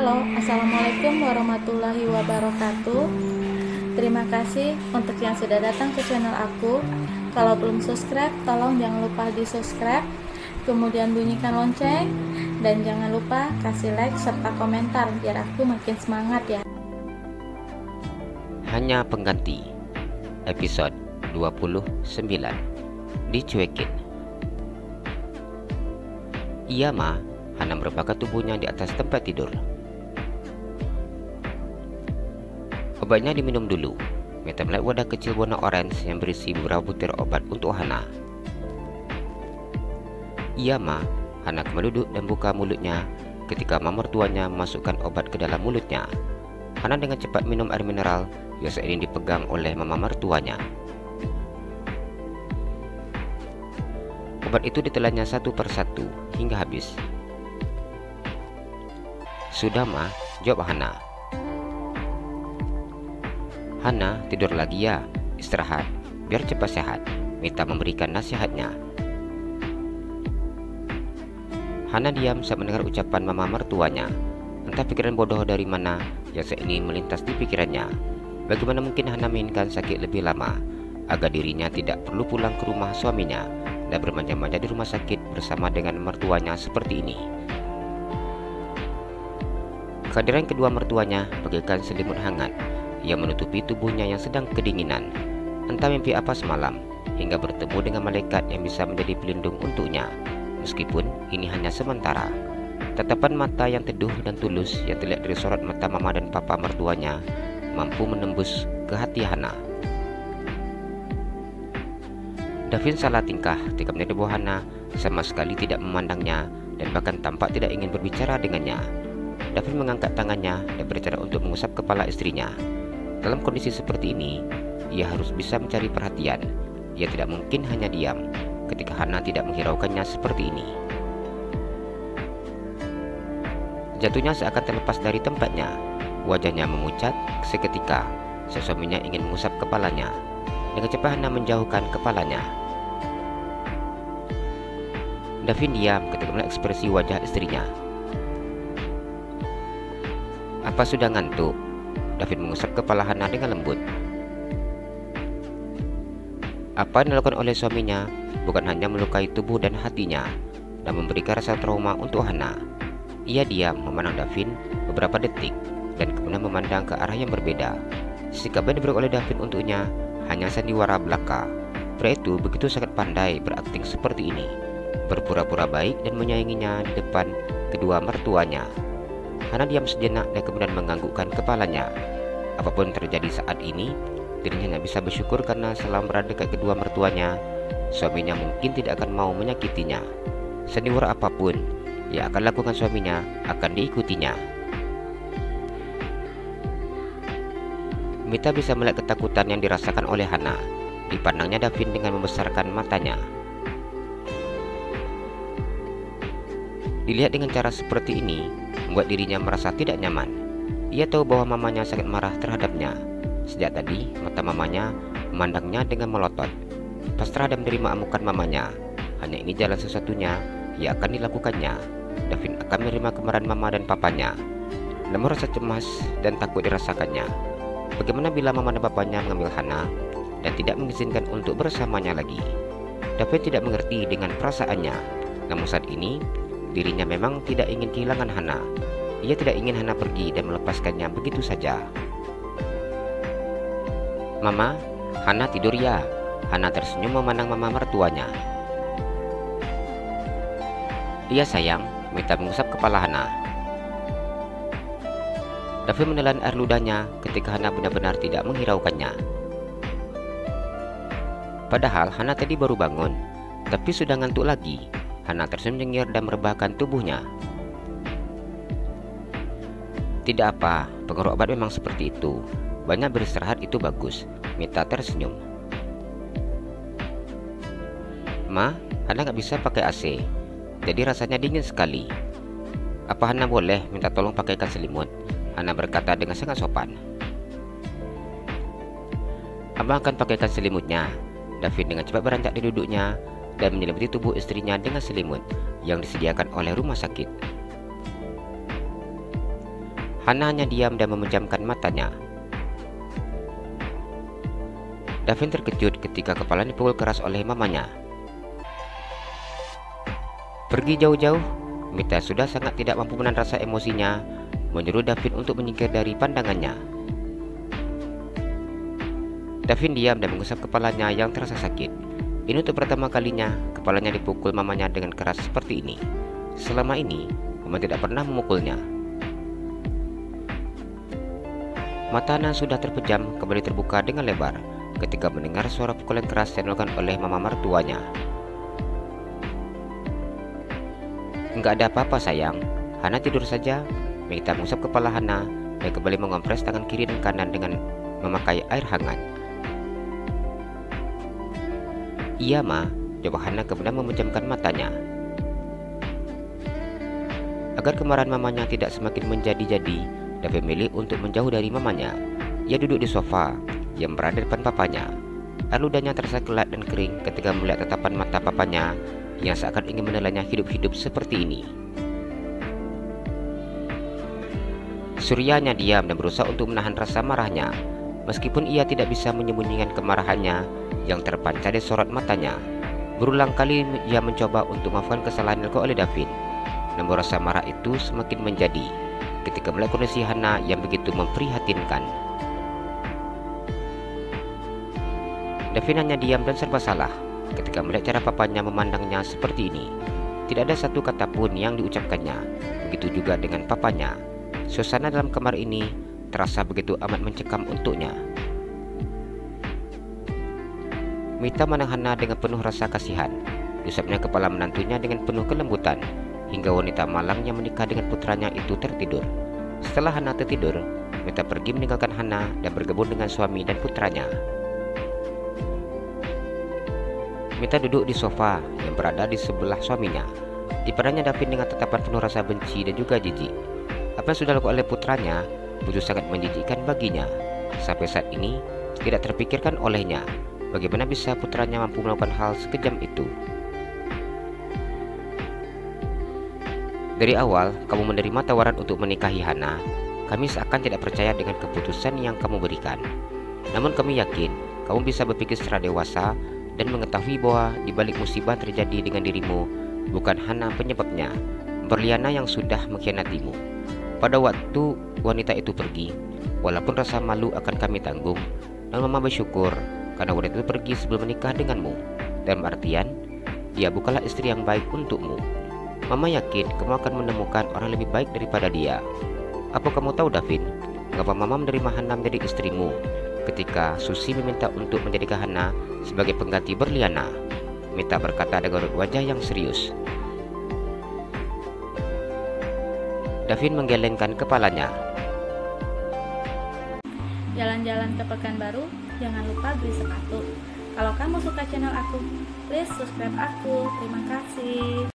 Halo, Assalamualaikum warahmatullahi wabarakatuh. Terima kasih untuk yang sudah datang ke channel aku. Kalau belum subscribe, tolong jangan lupa di subscribe, kemudian bunyikan lonceng, dan jangan lupa kasih like serta komentar biar aku makin semangat ya. Hanya pengganti episode 29 dicuekin. Iya ma, Hana merebahkan tubuhnya di atas tempat tidur. Obatnya diminum dulu. Mita melihat wadah kecil warna orange yang berisi beberapa butir obat untuk Hana. Iya ma, Hana kembali duduk dan buka mulutnya ketika mama mertuanya memasukkan obat ke dalam mulutnya. Hana dengan cepat minum air mineral yang saat ini dipegang oleh mama mertuanya. Obat itu ditelannya satu persatu hingga habis. Sudah ma, jawab Hana. Hana, tidur lagi ya, istirahat, biar cepat sehat. Mita memberikan nasihatnya. Hana diam saat mendengar ucapan mama mertuanya. Entah pikiran bodoh dari mana yang saat ini melintas di pikirannya. Bagaimana mungkin Hana menginginkan sakit lebih lama agar dirinya tidak perlu pulang ke rumah suaminya dan bermanja-manja di rumah sakit bersama dengan mertuanya seperti ini. Kehadiran kedua mertuanya bagaikan selimut hangat yang menutupi tubuhnya yang sedang kedinginan. Entah mimpi apa semalam hingga bertemu dengan malaikat yang bisa menjadi pelindung untuknya. Meskipun ini hanya sementara. Tatapan mata yang teduh dan tulus yang terlihat dari sorot mata mama dan papa mertuanya mampu menembus ke hati Hana. Davin salah tingkah ketika melihat ibu Hana sama sekali tidak memandangnya dan bahkan tampak tidak ingin berbicara dengannya. Davin mengangkat tangannya dan berbicara untuk mengusap kepala istrinya. Dalam kondisi seperti ini, ia harus bisa mencari perhatian. Ia tidak mungkin hanya diam ketika Hana tidak menghiraukannya seperti ini. Jatuhnya seakan terlepas dari tempatnya. Wajahnya memucat seketika. Suaminya ingin mengusap kepalanya. Dengan cepat Hana menjauhkan kepalanya. Davin diam ketika melihat ekspresi wajah istrinya. Apa sudah ngantuk? Davin mengusap kepala Hana dengan lembut. Apa yang dilakukan oleh suaminya bukan hanya melukai tubuh dan hatinya dan memberikan rasa trauma untuk Hana. Ia diam memandang Davin beberapa detik dan kemudian memandang ke arah yang berbeda. Sikap yang diberi oleh Davin untuknya hanya sandiwara belaka. Pria itu begitu sangat pandai berakting seperti ini, berpura-pura baik dan menyayanginya di depan kedua mertuanya. Hana diam sejenak dan kemudian menganggukkan kepalanya. Apapun terjadi saat ini, dirinya hanya bisa bersyukur karena selama berada dekat kedua mertuanya, suaminya mungkin tidak akan mau menyakitinya. Sandiwara apapun yang akan lakukan suaminya akan diikutinya. Mita bisa melihat ketakutan yang dirasakan oleh Hana. Dipandangnya Davin dengan membesarkan matanya. Dilihat dengan cara seperti ini, membuat dirinya merasa tidak nyaman. Ia tahu bahwa mamanya sangat marah terhadapnya. Sejak tadi, mata mamanya memandangnya dengan melotot. Pasrah dan menerima amukan mamanya. Hanya ini jalan sesatunya yang akan dilakukannya. Davin akan menerima kemarahan mama dan papanya. Namun rasa cemas dan takut dirasakannya. Bagaimana bila mama dan papanya mengambil Hana dan tidak mengizinkan untuk bersamanya lagi? Davin tidak mengerti dengan perasaannya. Namun saat ini, dirinya memang tidak ingin kehilangan Hana. Ia tidak ingin Hana pergi dan melepaskannya begitu saja. Mama, Hana tidur ya? Hana tersenyum memandang mama mertuanya. Iya sayang, Mita mengusap kepala Hana. Davin menelan air ludahnya ketika Hana benar-benar tidak menghiraukannya. Padahal Hana tadi baru bangun, tapi sudah ngantuk lagi. Hana tersenyum nyengir dan merebahkan tubuhnya. Tidak apa, pengaruh obat memang seperti itu. Banyak beristirahat itu bagus. Mita tersenyum. Ma, Hana nggak bisa pakai AC, jadi rasanya dingin sekali. Apa Hana boleh minta tolong pakaikan selimut? Hana berkata dengan sangat sopan. Abang akan pakaikan selimutnya. Davin dengan cepat beranjak di duduknya dan menyelimuti tubuh istrinya dengan selimut yang disediakan oleh rumah sakit. Hana hanya diam dan memejamkan matanya. Davin terkejut ketika kepalanya dipukul keras oleh mamanya. Pergi jauh-jauh, Mita sudah sangat tidak mampu menahan rasa emosinya, menyuruh Davin untuk menyingkir dari pandangannya. Davin diam dan mengusap kepalanya yang terasa sakit. Ini untuk pertama kalinya kepalanya dipukul mamanya dengan keras seperti ini. Selama ini, mama tidak pernah memukulnya. Mata Hana sudah terpejam kembali terbuka dengan lebar ketika mendengar suara pukulan keras yang dilakukan oleh mama mertuanya. Enggak ada apa-apa sayang, Hana tidur saja. Mita mengusap kepala Hana dan kembali mengompres tangan kiri dan kanan dengan memakai air hangat. Iya ma, jawab Hana kemudian memejamkan matanya. Agar kemarahan mamanya tidak semakin menjadi-jadi, Davin memilih untuk menjauh dari mamanya. Ia duduk di sofa yang berada depan papanya. Air ludahnya terasa gelap dan kering ketika melihat tatapan mata papanya yang seakan ingin menelannya hidup-hidup seperti ini. Suryanya diam dan berusaha untuk menahan rasa marahnya. Meskipun ia tidak bisa menyembunyikan kemarahannya yang terpancar di sorot matanya. Berulang kali ia mencoba untuk memaafkan kesalahan yang dilakukan oleh Davin. Namun rasa marah itu semakin menjadi ketika melihat kondisi Hana yang begitu memprihatinkan. Davin hanya diam dan serba salah ketika melihat cara papanya memandangnya seperti ini. Tidak ada satu kata pun yang diucapkannya. Begitu juga dengan papanya. Suasana dalam kamar ini terasa begitu amat mencekam untuknya. Mita memandang Hana dengan penuh rasa kasihan. Diusapnya kepala menantunya dengan penuh kelembutan, hingga wanita malang yang menikah dengan putranya itu tertidur. Setelah Hana tertidur, Mita pergi meninggalkan Hana dan bergabung dengan suami dan putranya. Mita duduk di sofa yang berada di sebelah suaminya. Dipandangnya Davin dengan tatapan penuh rasa benci dan juga jijik. Apa yang sudah dilakukan oleh putranya begitu sangat menjijikkan baginya. Sampai saat ini tidak terpikirkan olehnya bagaimana bisa putranya mampu melakukan hal sekejam itu. Dari awal kamu menerima tawaran untuk menikahi Hana. Kami seakan tidak percaya dengan keputusan yang kamu berikan. Namun kami yakin kamu bisa berpikir secara dewasa dan mengetahui bahwa di balik musibah terjadi dengan dirimu bukan Hana penyebabnya, Berliana yang sudah mengkhianatimu. Pada waktu wanita itu pergi, walaupun rasa malu akan kami tanggung, namun mama bersyukur karena wanita itu pergi sebelum menikah denganmu. Dalam artian, dia bukanlah istri yang baik untukmu. Mama yakin kamu akan menemukan orang lebih baik daripada dia. Apa kamu tahu Davin, mengapa mama menerima Hana menjadi istrimu ketika Susi meminta untuk menjadikan Hana sebagai pengganti Berliana? Mita berkata dengan wajah yang serius. Davin menggelengkan kepalanya. Jalan-jalan ke Pekanbaru, jangan lupa beli sepatu. Kalau kamu suka channel aku, please subscribe aku. Terima kasih.